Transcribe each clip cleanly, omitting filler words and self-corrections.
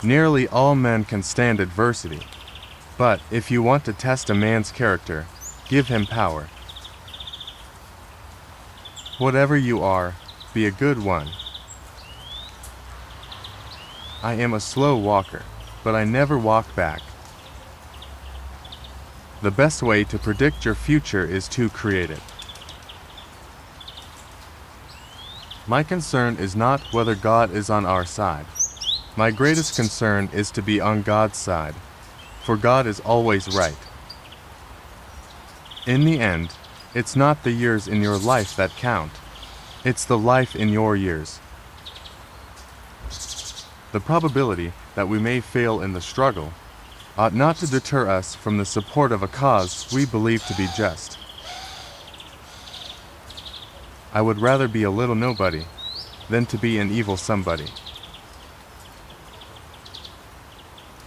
Nearly all men can stand adversity, but if you want to test a man's character, give him power. Whatever you are, be a good one. I am a slow walker, but I never walk back. The best way to predict your future is to create it. My concern is not whether God is on our side. My greatest concern is to be on God's side, for God is always right. In the end, it's not the years in your life that count. It's the life in your years. The probability that we may fail in the struggle ought not to deter us from the support of a cause we believe to be just. I would rather be a little nobody than to be an evil somebody.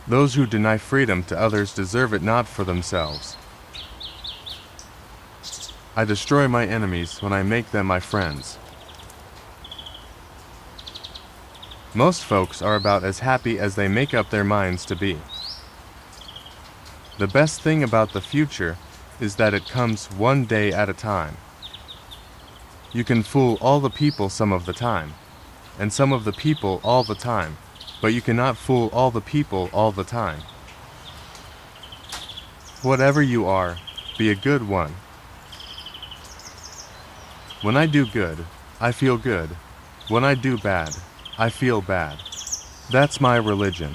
Those who deny freedom to others deserve it not for themselves. I destroy my enemies when I make them my friends. Most folks are about as happy as they make up their minds to be. The best thing about the future is that it comes one day at a time. You can fool all the people some of the time, and some of the people all the time, but you cannot fool all the people all the time. Whatever you are, be a good one. When I do good, I feel good. When I do bad, I feel bad. That's my religion.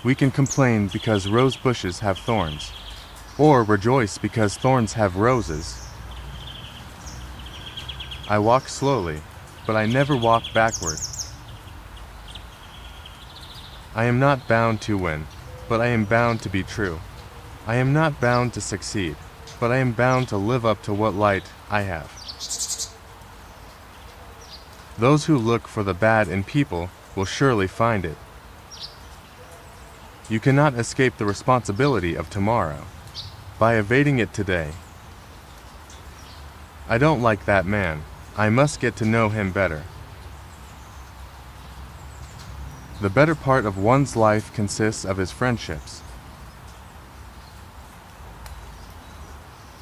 We can complain because rose bushes have thorns, or rejoice because thorns have roses. I walk slowly, but I never walk backward. I am not bound to win, but I am bound to be true. I am not bound to succeed, but I am bound to live up to what light I have. Those who look for the bad in people will surely find it. You cannot escape the responsibility of tomorrow by evading it today. I don't like that man. I must get to know him better. The better part of one's life consists of his friendships.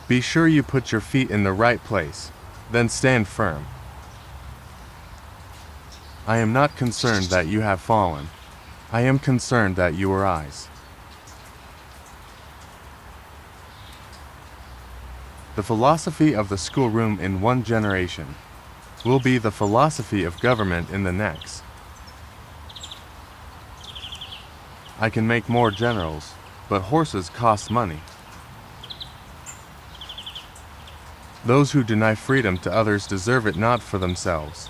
Be sure you put your feet in the right place, then stand firm. I am not concerned that you have fallen. I am concerned that you arise. The philosophy of the schoolroom in one generation will be the philosophy of government in the next. I can make more generals, but horses cost money. Those who deny freedom to others deserve it not for themselves.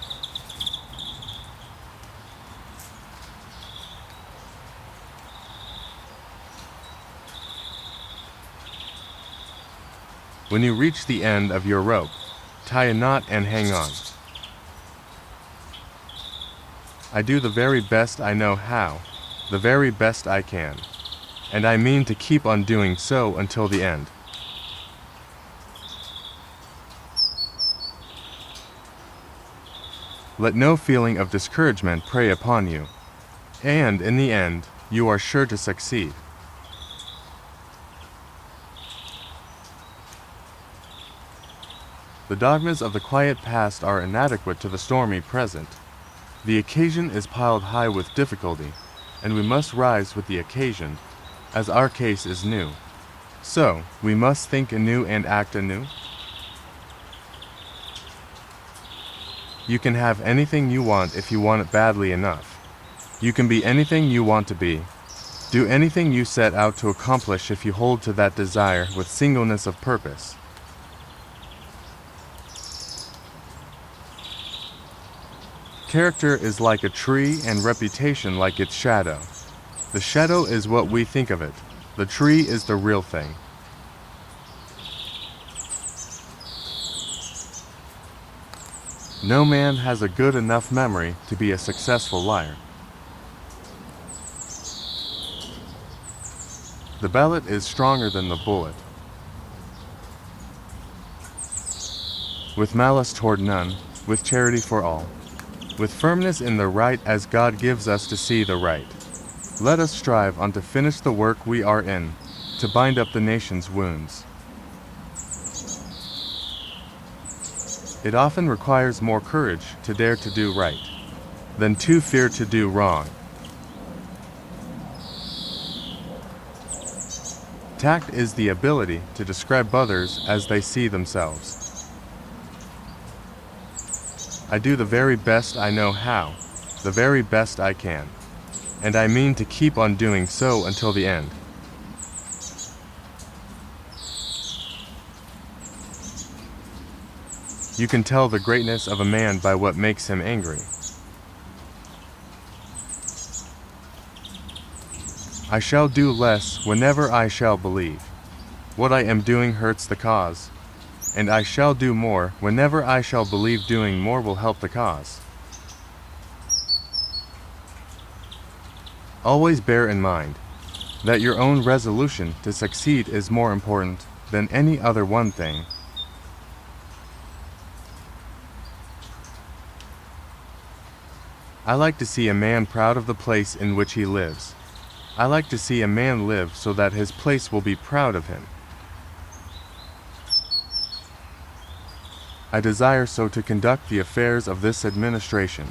When you reach the end of your rope, tie a knot and hang on. I do the very best I know how, the very best I can, and I mean to keep on doing so until the end. Let no feeling of discouragement prey upon you, and in the end, you are sure to succeed. The dogmas of the quiet past are inadequate to the stormy present. The occasion is piled high with difficulty, and we must rise with the occasion, as our case is new. So, we must think anew and act anew. You can have anything you want if you want it badly enough. You can be anything you want to be. Do anything you set out to accomplish if you hold to that desire with singleness of purpose. Character is like a tree and reputation like its shadow. The shadow is what we think of it. The tree is the real thing. No man has a good enough memory to be a successful liar. The ballot is stronger than the bullet. With malice toward none, with charity for all. with firmness in the right as God gives us to see the right. Let us strive on to finish the work we are in, to bind up the nation's wounds. It often requires more courage to dare to do right than to fear to do wrong. Tact is the ability to describe others as they see themselves. I do the very best I know how, the very best I can, and I mean to keep on doing so until the end. You can tell the greatness of a man by what makes him angry. I shall do less whenever I shall believe what I am doing hurts the cause, and I shall do more whenever I shall believe doing more will help the cause. Always bear in mind that your own resolution to succeed is more important than any other one thing. I like to see a man proud of the place in which he lives. I like to see a man live so that his place will be proud of him. I desire so to conduct the affairs of this administration,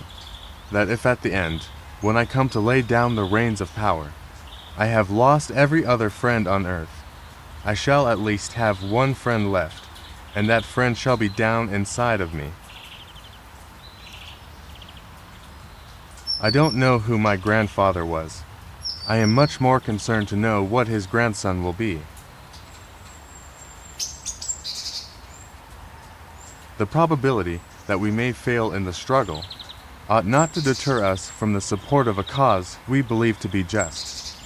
that if at the end, when I come to lay down the reins of power, I have lost every other friend on earth, I shall at least have one friend left, and that friend shall be down inside of me. I don't know who my grandfather was. I am much more concerned to know what his grandson will be. The probability that we may fail in the struggle ought not to deter us from the support of a cause we believe to be just.